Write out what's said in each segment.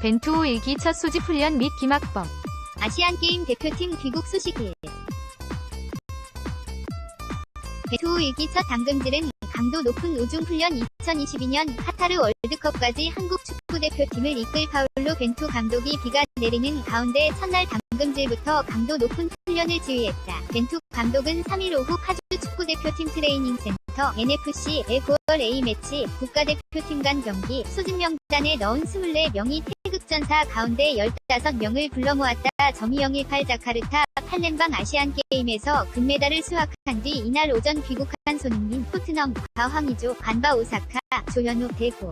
벤투호 1기 첫 소집 훈련 및 김학범. 아시안게임 대표팀 귀국 소식일. 벤투호 1기 첫 당금질은 강도 높은 우중훈련 2022년 카타르 월드컵까지 한국 축구대표팀을 이끌 파울로 벤투 감독이 비가 내리는 가운데 첫날 당금질부터 강도 높은 훈련을 지휘했다. 벤투 감독은 3일 오후 파주 축구대표팀 트레이닝센터 NFC의 9월 A매치 국가대표팀 간 경기 소집 명단에 넣은 24명이 태극전사 가운데 15명을 불러 모았다. 점이018 자카르타 팔렘방 아시안게임에서 금메달을 수확한 뒤 이날 오전 귀국한 손흥민, 토트넘, 황의조, 간바 오사카, 조현우, 대구,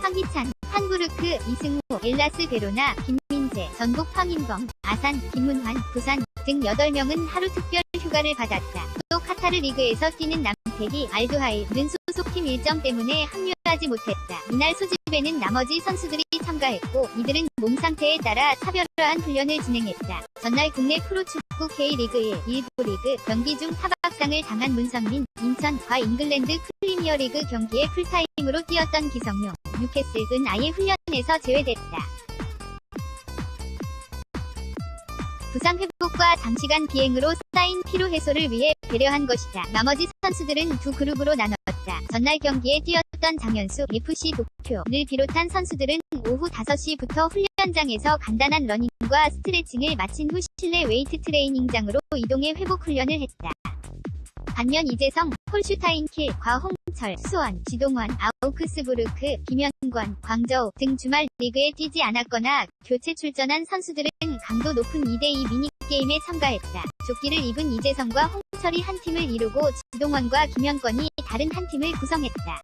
황희찬, 함부르크, 이승우, 엘라스 베로나, 김민재, 전북 황인범, 아산, 김문환, 부산 등 8명은 하루 특별 휴가를 받았다. 또 카타르 리그에서 뛰는 남태희, 알두하일은 소속팀 일정 때문에 합류하지 못했다. 이날 소집에는 나머지 선수들이 참가했고 이들은 몸 상태에 따라 차별화한 훈련을 진행했다. 전날 국내 프로축구 K리그 1, 일부 리그 경기 중 타박상을 당한 문선민, 인천과 잉글랜드 프리미어리그 경기에 풀타임으로 뛰었던 기성용, 뉴캐슬은 아예 훈련에서 제외됐다. 부상 회복과 장시간 비행으로 쌓인 피로 해소를 위해 배려한 것이다. 나머지 선수들은 두 그룹으로 나눴다. 전날 경기에 뛰었던 장현수, FC 도쿄를 비롯한 선수들은 오후 5시부터 훈련장에서 간단한 러닝과 스트레칭을 마친 후 실내 웨이트 트레이닝장으로 이동해 회복 훈련을 했다. 반면 이재성, 홀슈타인킬, 과홍철, 수원, 지동원, 아우크스부르크, 김현권, 광저우 등 주말 리그에 뛰지 않았거나 교체 출전한 선수들은 강도 높은 2대2 미니게임에 참가했다. 조끼를 입은 이재성과 홍철이 한 팀을 이루고 지동원과 김현권이 다른 한 팀을 구성했다.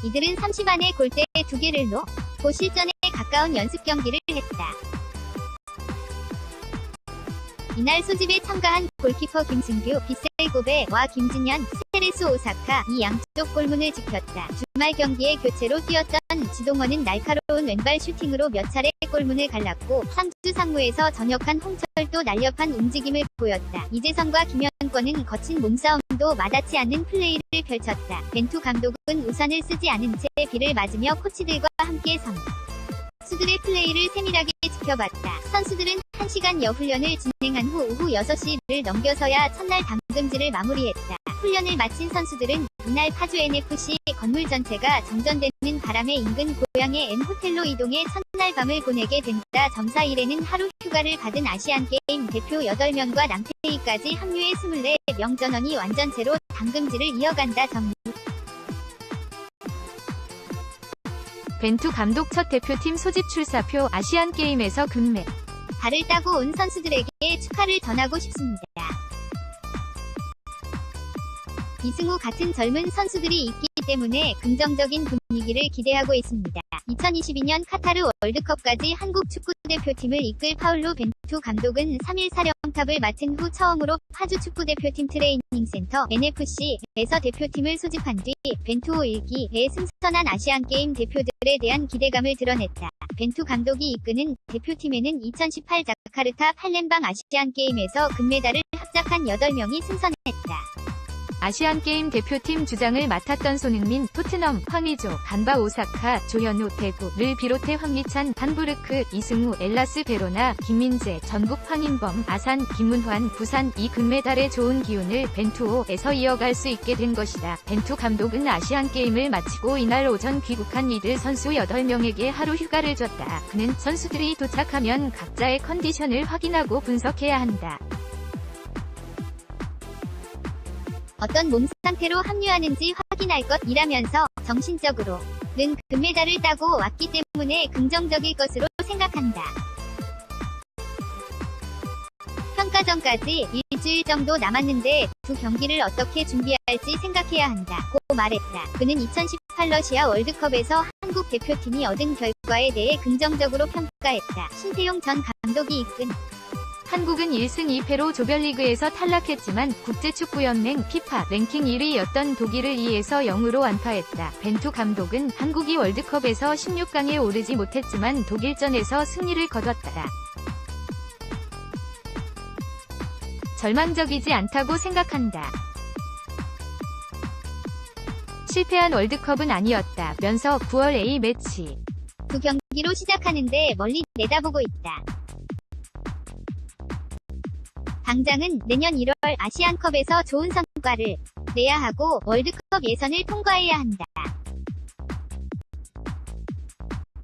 이들은 30안에 골대 2개를 넣고 실전에 가까운 연습 경기를 했다. 이날 소집에 참가한 골키퍼 김승규, 비셀고베와 김진현, 세레스 오사카 이 양쪽 골문을 지켰다. 주말 경기에 교체로 뛰었던 지동원은 날카로운 왼발 슈팅으로 몇 차례 골문을 갈랐고 상주 상무에서 전역한 홍철도 날렵한 움직임을 보였다. 이재성과 김현권은 거친 몸싸움도 마다치 않는 플레이를 펼쳤다. 벤투 감독은 우산을 쓰지 않은 채 비를 맞으며 코치들과 함께 선수들의 플레이를 세밀하게 지켜봤다. 선수들은 1시간여 훈련을 진행한 후 오후 6시를 넘겨서야 첫날 당금질을 마무리했다. 훈련을 마친 선수들은 이날 파주 NFC 건물 전체가 정전되는 바람에 인근 고향의 N호텔로 이동해 첫날 밤을 보내게 된다. 점사 일에는 하루 휴가를 받은 아시안게임 대표 8명과 남태희까지 합류해 24명 전원이 완전체로 당금질을 이어간다. 정리. 벤투 감독 첫 대표팀 소집 출사표 아시안게임에서 금메. 발을 따고 온 선수들에게 축하를 전하고 싶습니다. 이승우 같은 젊은 선수들이 있기 때문에 긍정적인 분위기를 기대하고 있습니다. 2022년 카타르 월드컵까지 한국 축구대표팀을 이끌 파울로 벤투 감독은 3일 사령탑을 맡은 후 처음으로 파주 축구대표팀 트레이닝센터 NFC에서 대표팀을 소집한 뒤 벤투호 1기에 승선한 아시안게임 대표들에 대한 기대감을 드러냈다. 벤투 감독이 이끄는 대표팀에는 2018 자카르타 팔렘방 아시안게임에서 금메달을 합작한 8명이 승선했다. 아시안게임 대표팀 주장을 맡았던 손흥민, 토트넘, 황의조, 간바 오사카, 조현우, 대구를 비롯해 황희찬, 함부르크, 이승우, 엘라스 베로나, 김민재, 전북 황인범, 아산, 김문환, 부산 이 금메달의 좋은 기운을 벤투호에서 이어갈 수 있게 된 것이다. 벤투 감독은 아시안게임을 마치고 이날 오전 귀국한 이들 선수 8명에게 하루 휴가를 줬다. 그는 선수들이 도착하면 각자의 컨디션을 확인하고 분석해야 한다. 어떤 몸 상태로 합류하는지 확인할 것이라면서 정신적으로는 금메달을 따고 왔기 때문에 긍정적일 것으로 생각한다. 평가전까지 일주일 정도 남았는데 두 경기를 어떻게 준비할지 생각해야 한다고 말했다. 그는 2018 러시아 월드컵에서 한국 대표팀이 얻은 결과에 대해 긍정적으로 평가했다. 신태용 전 감독이 이끈 한국은 1승 2패로 조별리그에서 탈락했지만 국제축구연맹 피파 랭킹 1위였던 독일을 2에서 0으로 완파했다. 벤투 감독은 한국이 월드컵에서 16강에 오르지 못했지만 독일전에서 승리를 거뒀다. 절망적이지 않다고 생각한다. 실패한 월드컵은 아니었다면서 9월 A매치 두 경기로 시작하는데 멀리 내다보고 있다. 당장은 내년 1월 아시안컵에서 좋은 성과를 내야 하고 월드컵 예선을 통과해야 한다.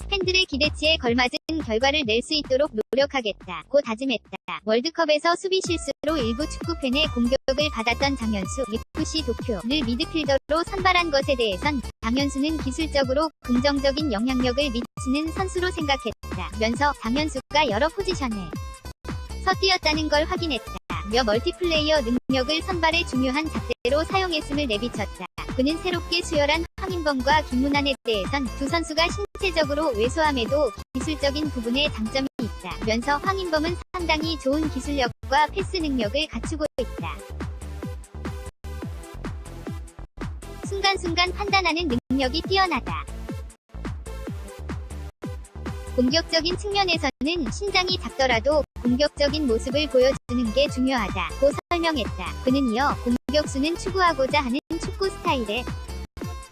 팬들의 기대치에 걸맞은 결과를 낼 수 있도록 노력하겠다고 다짐했다. 월드컵에서 수비 실수로 일부 축구팬의 공격을 받았던 장현수, FC 도쿄를 미드필더로 선발한 것에 대해선 장현수는 기술적으로 긍정적인 영향력을 미치는 선수로 생각했다면서 장현수가 여러 포지션에서 뛰었다는 걸 확인했다. 며 멀티플레이어 능력을 선발의 중요한 잣대로 사용했음을 내비쳤다. 그는 새롭게 수혈한 황인범과 김문환에 대해선 두 선수가 신체적으로 왜소함에도 기술적인 부분에 장점이 있다면서 황인범은 상당히 좋은 기술력과 패스 능력을 갖추고 있다. 순간순간 판단하는 능력이 뛰어나다. 공격적인 측면에서는 신장이 작더라도 공격적인 모습을 보여주는 게 중요하다고 설명했다. 그는 이어 공격수는 추구하고자 하는 축구 스타일에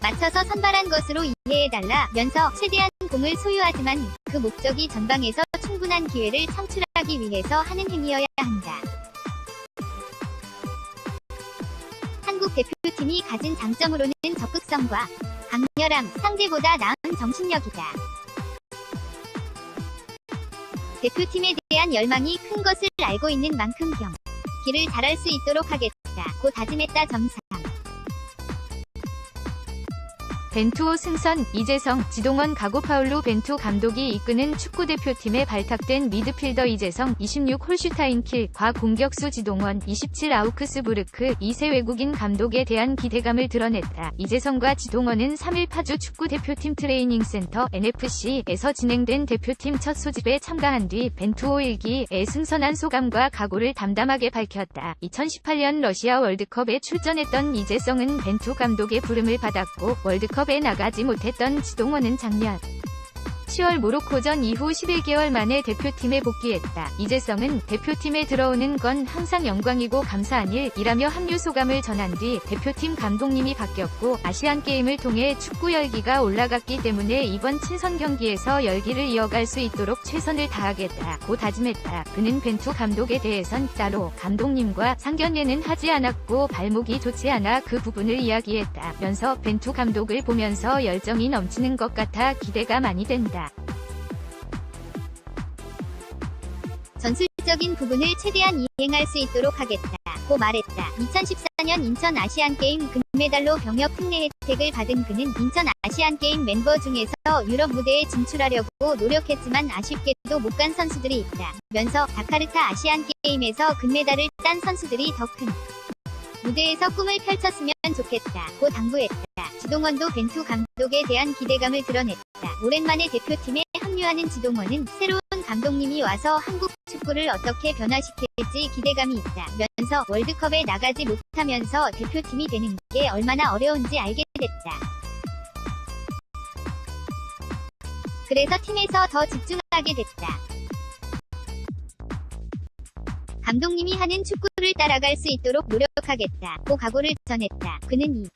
맞춰서 선발한 것으로 이해해달라면서 최대한 공을 소유하지만 그 목적이 전방에서 충분한 기회를 창출하기 위해서 하는 행위여야 한다. 한국 대표팀이 가진 장점으로는 적극성과 강렬함, 상대보다 나은 정신력이다. 대표팀에 대한 열망이 큰 것을 알고 있는 만큼 경기를 잘할 수 있도록 하겠다고 다짐했다. 점상 벤투호 승선, 이재성, 지동원 가고파울로 벤투 감독이 이끄는 축구대표팀에 발탁된 미드필더 이재성 26 홀슈타인킬, 과 공격수 지동원 27 아우크스부르크 2세 외국인 감독에 대한 기대감을 드러냈다. 이재성과 지동원은 3일 파주 축구대표팀 트레이닝센터 NFC에서 진행된 대표팀 첫 소집에 참가한 뒤 벤투호 1기에 승선한 소감과 각오를 담담하게 밝혔다. 2018년 러시아 월드컵에 출전했던 이재성은 벤투 감독의 부름을 받았고 월드컵 에 나가지 못했던 지동원은 작년 10월 모로코전 이후 11개월 만에 대표팀에 복귀했다. 이재성은 대표팀에 들어오는 건 항상 영광이고 감사한 일이라며 합류 소감을 전한 뒤 대표팀 감독님이 바뀌었고 아시안게임을 통해 축구 열기가 올라갔기 때문에 이번 친선 경기에서 열기를 이어갈 수 있도록 최선을 다하겠다고 다짐했다. 그는 벤투 감독에 대해선 따로 감독님과 상견례는 하지 않았고 발목이 좋지 않아 그 부분을 이야기했다면서 벤투 감독을 보면서 열정이 넘치는 것 같아 기대가 많이 된다. 전술적인 부분을 최대한 이행할 수 있도록 하겠다고 말했다. 2014년 인천 아시안게임 금메달로 병역 특례 혜택을 받은 그는 인천 아시안게임 멤버 중에서 유럽 무대에 진출하려고 노력했지만 아쉽게도 못 간 선수들이 있다면서 자카르타 아시안게임에서 금메달을 딴 선수들이 더 큰 무대에서 꿈을 펼쳤으면 좋겠다고 당부했다. 지동원도 벤투 감독에 대한 기대감을 드러냈다. 오랜만에 대표팀에 합류하는 지동원은 새로운 감독님이 와서 한국 축구를 어떻게 변화시킬지 기대감이 있다면서 월드컵에 나가지 못하면서 대표팀이 되는 게 얼마나 어려운지 알게 됐다. 그래서 팀에서 더 집중하게 됐다. 감독님이 하는 축구를 따라갈 수 있도록 노력하겠다고 각오를 전했다. 그는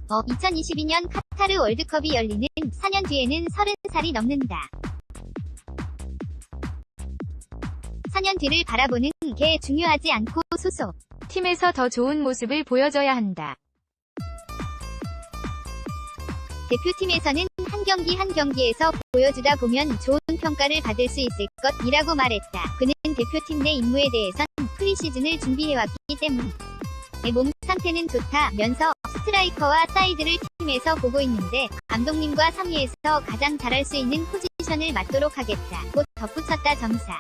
2022년 카타르 월드컵이 열리는 4년 뒤에는 30살이 넘는다. 4년 뒤를 바라보는 게 중요하지 않고 소속 팀에서 더 좋은 모습을 보여줘야 한다. 대표팀에서는 한 경기 한 경기에서 보여주다 보면 좋은 평가를 받을 수 있을 것이라고 말했다. 그는 대표팀 내 임무에 대해선 프리시즌을 준비해왔기 때문에 몸 상태는 좋다면서 스트라이커와 사이드를 팀에서 보고 있는데 감독님과 상의해서 가장 잘할 수 있는 포지션을 맡도록 하겠다고 덧붙였다. 점사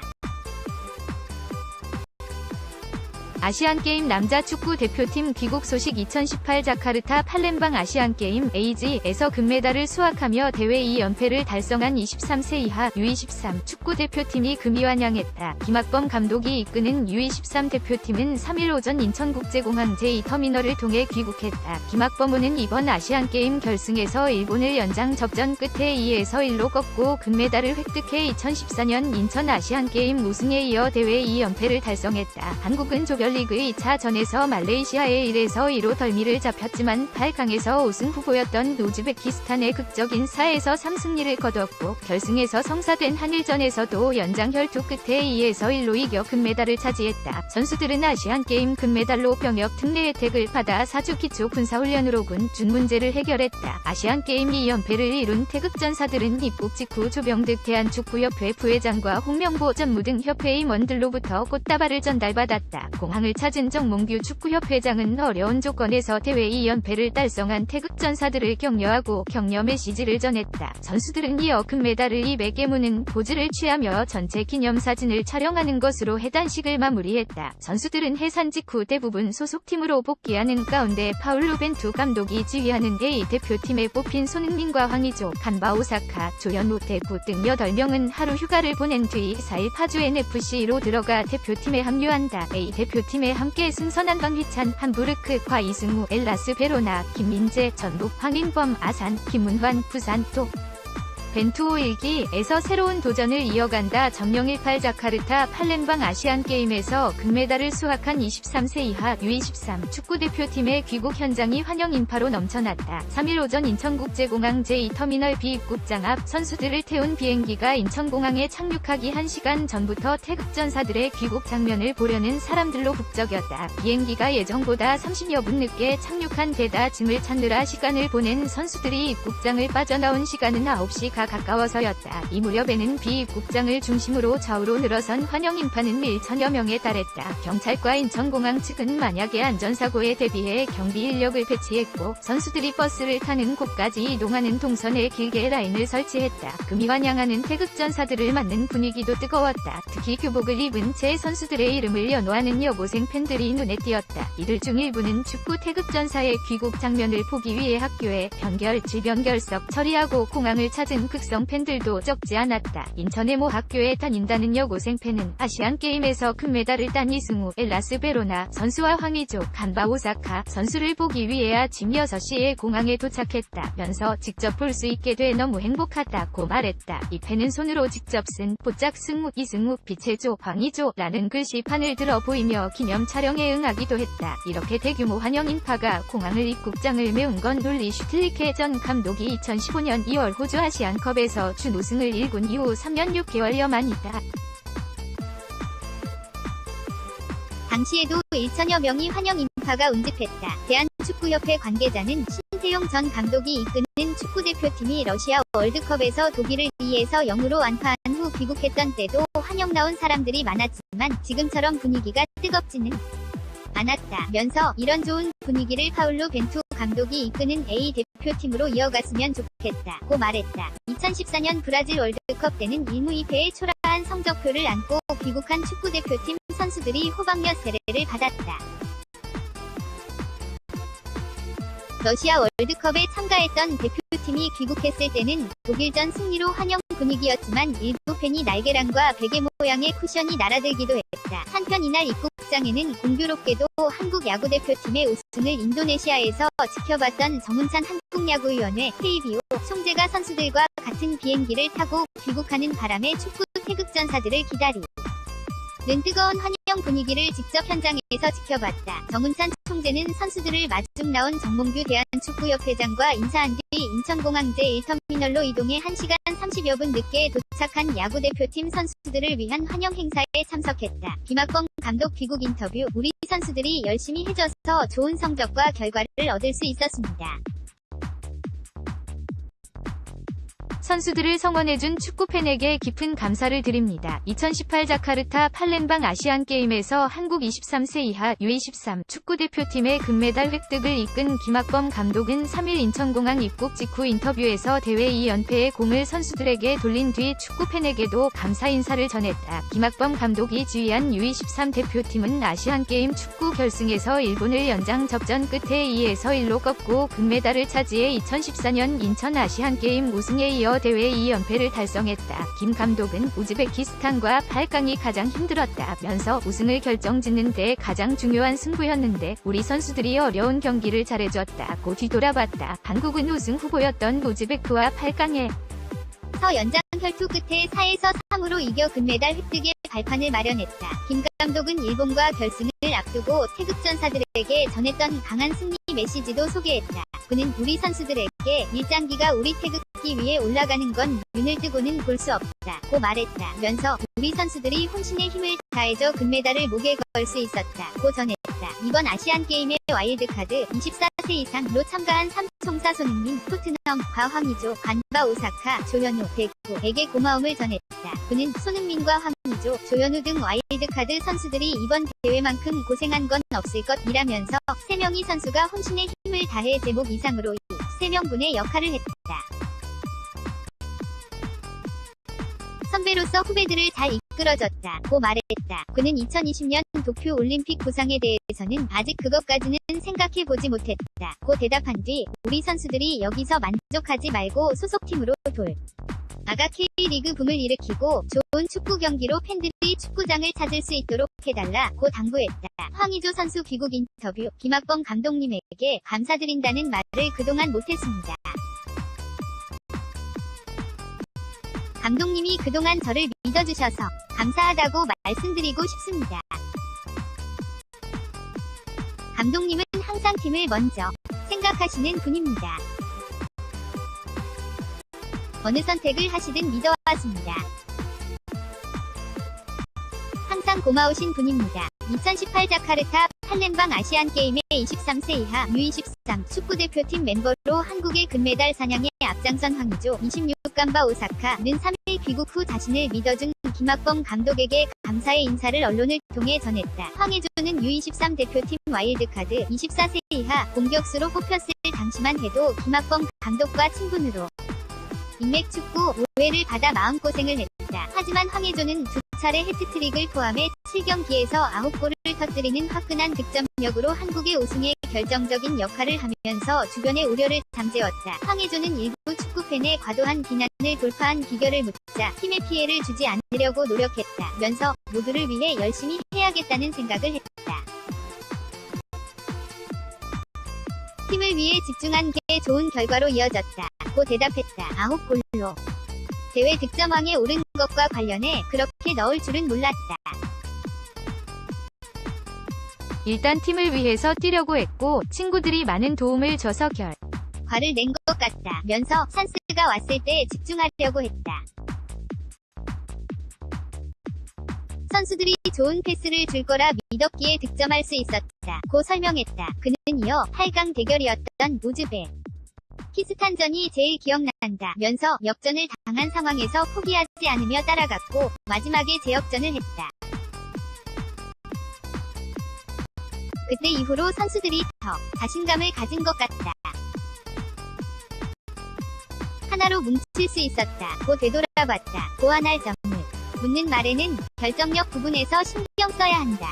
아시안게임 남자 축구 대표팀 귀국 소식. 2018 자카르타 팔렘방 아시안게임 AG에서 금메달을 수확하며 대회 2연패를 달성한 23세 이하 U23 축구 대표팀이 금이환영했다. 김학범 감독이 이끄는 U23 대표팀은 3일 오전 인천국제공항 제2터미널을 통해 귀국했다. 김학범은 이번 아시안게임 결승에서 일본을 연장 접전 끝에 2에서 1로 꺾고 금메달을 획득해 2014년 인천 아시안게임 우승에 이어 대회 2연패를 달성했다. 한국은 조별 조별리그 2차전에서 말레이시아에 1-2로 덜미를 잡혔지만 8강에서 우승 후보였던 우즈베키스탄의 극적인 4에서 3승리를 거뒀고 결승에서 성사된 한일전에서도 연장 혈투 끝에 2-1로 이겨 금메달을 차지했다. 선수들은 아시안게임 금메달로 병역 특례 혜택을 받아 4주 기초 군사훈련으로 군 준 문제를 해결했다. 아시안게임 2연패를 이룬 태극전사들은 입국 직후 조병득 대한축구협회 부회장과 홍명보 전무 등 협회 임원들로부터 꽃다발을 전달받았다. 공항을 찾은 정몽규 축구협회장은 어려운 조건에서 대회 2연패를 달성한 태극전사들을 격려하고 격려 메시지를 전했다. 선수들은 이어 금메달을 200개 무는 포즈를 취하며 전체 기념사진을 촬영하는 것으로 해단식을 마무리했다. 선수들은 해산 직후 대부분 소속팀으로 복귀하는 가운데 파울루 벤투 감독이 지휘하는 A 대표팀에 뽑힌 손흥민과 황의조, 간바 오사카, 조현우, 대구 등 8명은 하루 휴가를 보낸 뒤 4일 파주 NFC로 들어가 대표팀에 합류한다. A 대표팀에 함께 승선한 강희찬, 함부르크, 이승우, 엘라스 베로나, 김민재, 전북, 황인범, 아산, 김문환, 부산 또 벤투 1기에서 새로운 도전을 이어간다. 정령18 자카르타 팔렘방 아시안게임에서 금메달을 수확한 23세 이하 U23 축구대표팀의 귀국 현장이 환영 인파로 넘쳐났다. 3일 오전 인천국제공항 제2터미널 비입국장 앞 선수들을 태운 비행기가 인천공항에 착륙하기 1시간 전부터 태극전사들의 귀국 장면을 보려는 사람들로 북적였다. 비행기가 예정보다 30여 분 늦게 착륙한 데다 짐을 찾느라 시간을 보낸 선수들이 입국장을 빠져나온 시간은 9시가 가까워서였다. 이 무렵에는 비입국장을 중심으로 좌우로 늘어선 환영 인파는 1천여 명에 달했다. 경찰과 인천공항 측은 만약에 안전사고에 대비해 경비 인력을 배치했고 선수들이 버스를 타는 곳까지 이동하는 동선에 길게 라인을 설치했다. 금이 환영하는 태극전사들을 맞는 분위기도 뜨거웠다. 특히 교복을 입은 채 선수들의 이름을 연호하는 여고생 팬들이 눈에 띄었다. 이들 중 일부는 축구 태극전사의 귀국 장면을 보기 위해 학교에 질병결석 처리하고 공항을 찾은 극성 팬들도 적지 않았다. 인천의 모 학교에 다닌다는 여고생 팬은 아시안게임에서 금메달을 딴 이승우, 엘라스 베로나 선수와 황의조, 간바 오사카 선수를 보기 위해 아침 6시에 공항에 도착했다면서 직접 볼 수 있게 돼 너무 행복하다고 말했다. 이 팬은 손으로 직접 쓴 보짝 승우, 이승우, 빛의조, 황의조라는 글씨판을 들어 보이며 기념 촬영에 응하기도 했다. 이렇게 대규모 환영 인파가 공항을 입국장을 메운 건 룰리 슈틸리케 전 감독이 2015년 2월 호주 아시안컵에서 준우승을 일군 이후 3년 6개월여 만이다. 당시에도 1천여 명이 환영 인파가 운집했다. 대한축구협회 관계자는 신태용 전 감독이 이끄는 축구대표팀이 러시아 월드컵에서 독일을 2-0으로 완파한 후 귀국했던 때도 환영 나온 사람들이 많았지만 지금처럼 분위기가 뜨겁지는 않았다면서 이런 좋은 분위기를 파울루 벤투 감독이 이끄는 A 대표팀으로 이어갔으면 좋겠다고 말했다. 2014년 브라질 월드컵 때는 1무 2패의 초라한 성적표를 안고 귀국한 축구대표팀 선수들이 호박엿 세례를 받았다. 러시아 월드컵에 참가했던 대표팀이 귀국했을 때는 독일전 승리로 환영 분위기였지만 일부 팬이 날계란과 베개 모양의 쿠션이 날아들기도 했다. 한편 이날 입국장에는 공교롭게도 한국 야구대표팀의 우승을 인도네시아에서 지켜봤던 정운찬 한국야구위원회 KBO 총재가 선수들과 같은 비행기를 타고 귀국하는 바람에 축구 태극전사들을 기다리는 뜨거운 환영 분위기를 직접 현장에서 지켜봤다. 정운찬 총재는 선수들을 마중 나온 정몽규 대한축구협회장과 인사한 뒤 인천공항 제1터미널로 이동해 1시간 30여 분 늦게 도착한 야구대표팀 선수들을 위한 환영 행사에 참석했다. 김학범 감독 귀국 인터뷰: 우리 선수들이 열심히 해줘서 좋은 성적과 결과를 얻을 수 있었습니다. 선수들을 성원해준 축구팬에게 깊은 감사를 드립니다. 2018 자카르타 팔렘방 아시안게임에서 한국 23세 이하 U23 축구대표팀의 금메달 획득을 이끈 김학범 감독은 3일 인천공항 입국 직후 인터뷰에서 대회 2연패의 공을 선수들에게 돌린 뒤 축구팬에게도 감사 인사를 전했다. 김학범 감독이 지휘한 U23 대표팀은 아시안게임 축구 결승에서 일본을 연장 접전 끝에 2-1로 꺾고 금메달을 차지해 2014년 인천 아시안게임 우승에 이어 대회 2연패를 달성했다. 김 감독은 우즈베키스탄과 8강이 가장 힘들었다면서 우승을 결정짓는 데 가장 중요한 승부였는데 우리 선수들이 어려운 경기를 잘해줬다고 뒤돌아봤다. 한국은 우승 후보였던 우즈베크와 8강에 서 연장 혈투 끝에 4-3으로 이겨 금메달 획득에 발판을 마련했다. 김 감독은 일본과 결승을 앞두고 태극전사들에게 전했던 강한 승리 메시지도 소개했다. 그는 우리 선수들에게 일장기가 우리 태극기 위에 올라가는 건 눈을 뜨고는 볼 수 없다 고 말했다 면서 우리 선수들이 혼신의 힘을 다해줘 금메달을 목에 걸 수 있었다 고 전했다. 이번 아시안게임의 와일드카드 24세 이상로 참가한 삼총사 손흥민, 토트넘과 황의조, 간바 오사카, 조현우, 대구에게 고마움을 전했다. 그는 손흥민과 황의조, 조현우 등 와일드카드 선수들이 이번 대회만큼 고생한 건 없을 것이라면서 3명의 선수가 혼신의 힘을 다해 제목 이상으로 3명분의 역할을 했다. 선배로서 후배들을 잘 이끌어줬다 고 말했다. 그는 2020년 도쿄 올림픽 부상에 대해서는 아직 그것까지는 생각해보지 못했다 고 대답한 뒤 우리 선수들이 여기서 만족하지 말고 소속팀으로 아가 K리그 붐을 일으키고 좋은 축구 경기로 팬들이 축구장을 찾을 수 있도록 해달라 고 당부했다. 황의조 선수 귀국 인터뷰. 김학범 감독님에게 감사드린다는 말을 그동안 못했습니다. 감독님이 그동안 저를 믿어주셔서 감사하다고 말씀드리고 싶습니다. 감독님은 항상 팀을 먼저 생각하시는 분입니다. 어느 선택을 하시든 믿어왔습니다. 항상 고마우신 분입니다. 2018 자카르타 팔렘방 아시안게임의 23세 이하 U23 축구대표팀 멤버로 한국의 금메달 사냥에 앞장선 황의조, 26간바 오사카는 3일 귀국 후 자신을 믿어준 김학범 감독에게 감사의 인사를 언론을 통해 전했다. 황의조는 U23 대표팀 와일드카드 24세 이하 공격수로 뽑혔을 당시만 해도 김학범 감독과 친분으로 인맥축구 5회를 받아 마음고생을 했다. 하지만 황의조는 2차례 해트트릭을 포함해 7경기에서 9골을 터뜨리는 화끈한 득점력으로 한국의 우승에 결정적인 역할을 하면서 주변의 우려를 잠재웠다. 황의조는 일부 축구팬의 과도한 비난을 돌파한 비결을 묻자 팀에 피해를 주지 않으려고 노력했다 면서 모두를 위해 열심히 해야겠다는 생각을 했다. 팀을 위해 집중한 게 좋은 결과로 이어졌다 고 대답했다. 9골로 대회 득점왕에 오른 것과 관련해 그렇게 넣을 줄은 몰랐다. 일단 팀을 위해서 뛰려고 했고 친구들이 많은 도움을 줘서 과를 낸 것 같다 면서 찬스가 왔을 때 집중하려고 했다. 선수들이 좋은 패스를 줄 거라 믿었기에 득점할 수 있었다 고 설명했다. 그는 이어 8강 대결이었던 우즈베키스탄전이 제일 기억난다 면서 역전을 당한 상황에서 포기하지 않으며 따라갔고 마지막에 재역전을 했다. 그때 이후로 선수들이 더 자신감을 가진 것 같다. 하나로 뭉칠 수 있었다 고 되돌아봤다. 보완할 점을 묻는 말에는 결정력 부분에서 신경 써야 한다.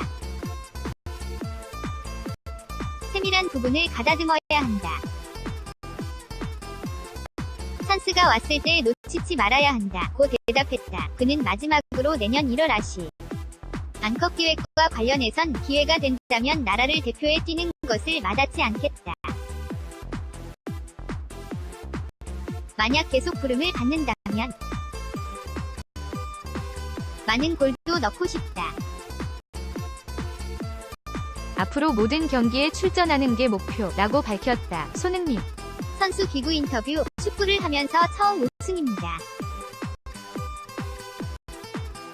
세밀한 부분을 가다듬어야 한다. 찬스가 왔을 때 놓치지 말아야 한다 고 대답했다. 그는 마지막으로 내년 1월 안컵 기획과 관련해선 기회가 된다면 나라를 대표해 뛰는 것을 마다치 않겠다. 만약 계속 부름을 받는다면 많은 골도 넣고 싶다. 앞으로 모든 경기에 출전하는 게 목표라고 밝혔다. 손흥민 선수 귀국 인터뷰. 축구를 하면서 처음 우승입니다.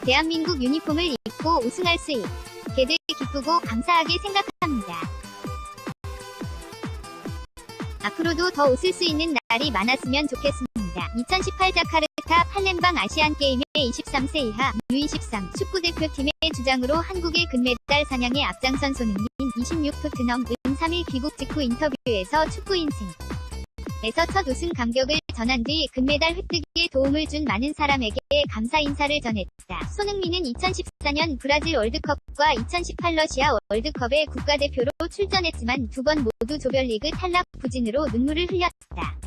대한민국 유니폼을 입고 우승할 수 있게 될 기쁘고 감사하게 생각합니다. 앞으로도 더 웃을 수 있는 날이 많았으면 좋겠습니다. 2018 자카르타 팔렘방 아시안게임의 23세 이하 U23 축구대표팀의 주장으로 한국의 금메달 사냥에 앞장선 손흥민 26 토트넘은 3일 귀국 직후 인터뷰에서 축구 인생에서 첫 우승 감격을 전한 뒤 금메달 획득에 도움을 준 많은 사람에게 감사 인사를 전했다. 손흥민은 2014년 브라질 월드컵과 2018 러시아 월드컵에 국가대표로 출전했지만 두 번 모두 조별리그 탈락 부진으로 눈물을 흘렸다.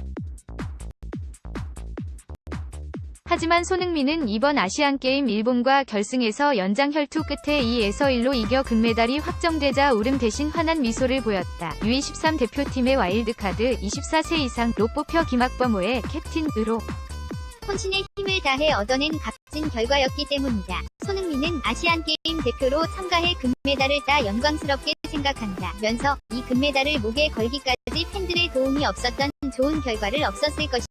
하지만 손흥민은 이번 아시안게임 일본과 결승에서 연장 혈투 끝에 2에서 1로 이겨 금메달이 확정되자 울음 대신 환한 미소를 보였다. U23 대표팀의 와일드카드 24세 이상로 뽑혀 김학범호의 캡틴으로 혼신의 힘을 다해 얻어낸 값진 결과였기 때문이다. 손흥민은 아시안게임 대표로 참가해 금메달을 따 영광스럽게 생각한다면서 이 금메달을 목에 걸기까지 팬들의 도움이 없었던 좋은 결과를 없었을 것이다.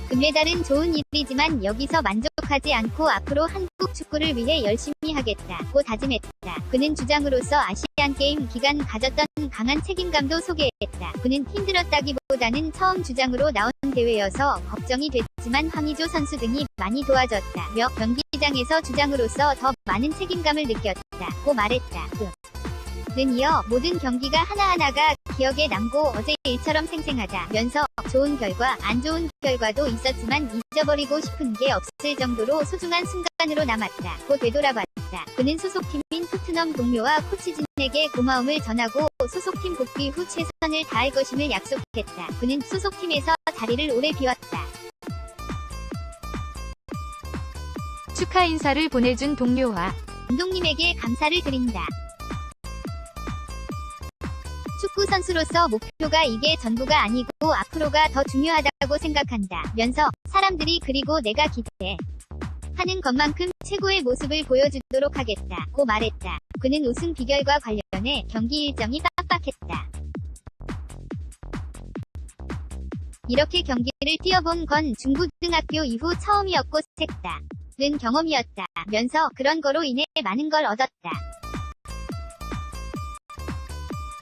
금메달은 좋은 일이지만 여기서 만족하지 않고 앞으로 한국 축구를 위해 열심히 하겠다고 다짐했다. 그는 주장으로서 아시안게임 기간 가졌던 강한 책임감도 소개했다. 그는 힘들었다기보다는 처음 주장으로 나온 대회여서 걱정이 됐지만 황의조 선수 등이 많이 도와줬다며 경기장에서 주장으로서 더 많은 책임감을 느꼈다고 말했다. 는 이어 모든 경기가 하나하나가 기억에 남고 어제 일처럼 생생하다면서 좋은 결과, 안 좋은 결과도 있었지만 잊어버리고 싶은 게 없을 정도로 소중한 순간으로 남았다고 되돌아봤다. 그는 소속팀인 토트넘 동료와 코치진에게 고마움을 전하고 소속팀 복귀 후 최선을 다할 것임을 약속했다. 그는 소속팀에서 자리를 오래 비웠다. 축하 인사를 보내준 동료와 감독님에게 감사를 드린다. 축구 선수로서 목표가 이게 전부가 아니고 앞으로가 더 중요하다고 생각한다면서 사람들이 그리고 내가 기대하는 것만큼 최고의 모습을 보여주도록 하겠다고 말했다. 그는 우승 비결과 관련해 경기 일정이 빡빡했다. 이렇게 경기를 뛰어본 건 중고등학교 이후 처음이었고 색다른 경험이었다면서 그런 거로 인해 많은 걸 얻었다.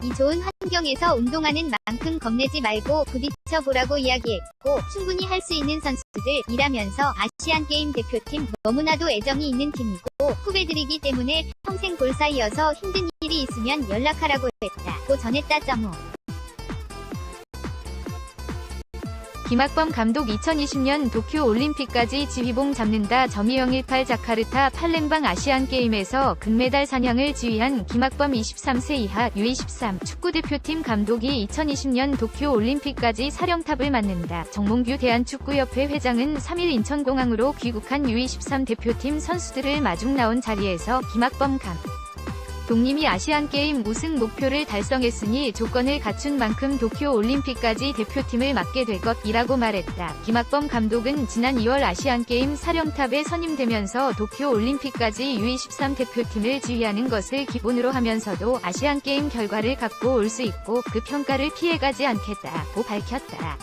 이 좋은 환경에서 운동하는 만큼 겁내지 말고 부딪혀보라고 이야기했고 충분히 할 수 있는 선수들이라면서 아시안게임 대표팀 너무나도 애정이 있는 팀이고 후배들이기 때문에 평생 볼 사이여서 힘든 일이 있으면 연락하라고 했다고 전했다. 김학범 감독 2020년 도쿄 올림픽까지 지휘봉 잡는다. 점이영 18 자카르타 팔렘방 아시안게임에서 금메달 사냥을 지휘한 김학범 23세 이하 U23 축구대표팀 감독이 2020년 도쿄 올림픽까지 사령탑을 맡는다. 정몽규 대한축구협회 회장은 3일 인천공항으로 귀국한 U23 대표팀 선수들을 마중 나온 자리에서 김학범 감독님이 아시안게임 우승 목표를 달성했으니 조건을 갖춘 만큼 도쿄 올림픽까지 대표팀을 맡게 될 것이라고 말했다. 김학범 감독은 지난 2월 아시안게임 사령탑에 선임되면서 도쿄 올림픽까지 U23 대표팀을 지휘하는 것을 기본으로 하면서도 아시안게임 결과를 갖고 올 수 있고 그 평가를 피해가지 않겠다고 밝혔다.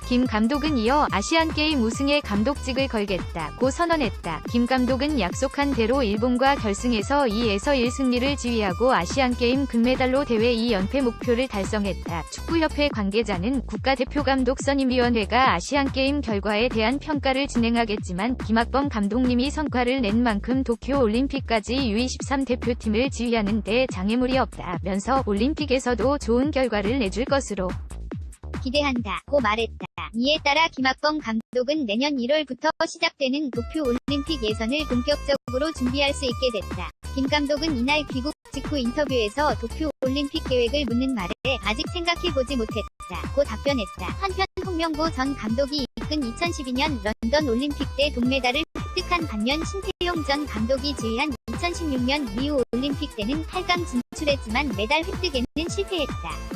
김 감독은 이어 아시안게임 우승에 감독직을 걸겠다고 선언했다. 김 감독은 약속한 대로 일본과 결승에서 2에서 1 승리를 지휘하고 아시안게임 금메달로 대회 2연패 목표를 달성했다. 축구협회 관계자는 국가대표감독 선임위원회가 아시안게임 결과에 대한 평가를 진행하겠지만 김학범 감독님이 성과를 낸 만큼 도쿄 올림픽까지 U23 대표팀을 지휘하는 데 장애물이 없다면서 올림픽에서도 좋은 결과를 내줄 것으로 기대한다고 말했다. 이에 따라 김학범 감독은 내년 1월부터 시작되는 도쿄 올림픽 예선을 본격적으로 준비할 수 있게 됐다. 김 감독은 이날 귀국 직후 인터뷰에서 도쿄 올림픽 계획을 묻는 말에 아직 생각해보지 못했다고 답변했다. 한편 홍명보 전 감독이 이끈 2012년 런던 올림픽 때 동메달을 획득한 반면 신태용 전 감독이 지휘한 2016년 리우 올림픽 때는 8강 진출했지만 메달 획득에는 실패했다.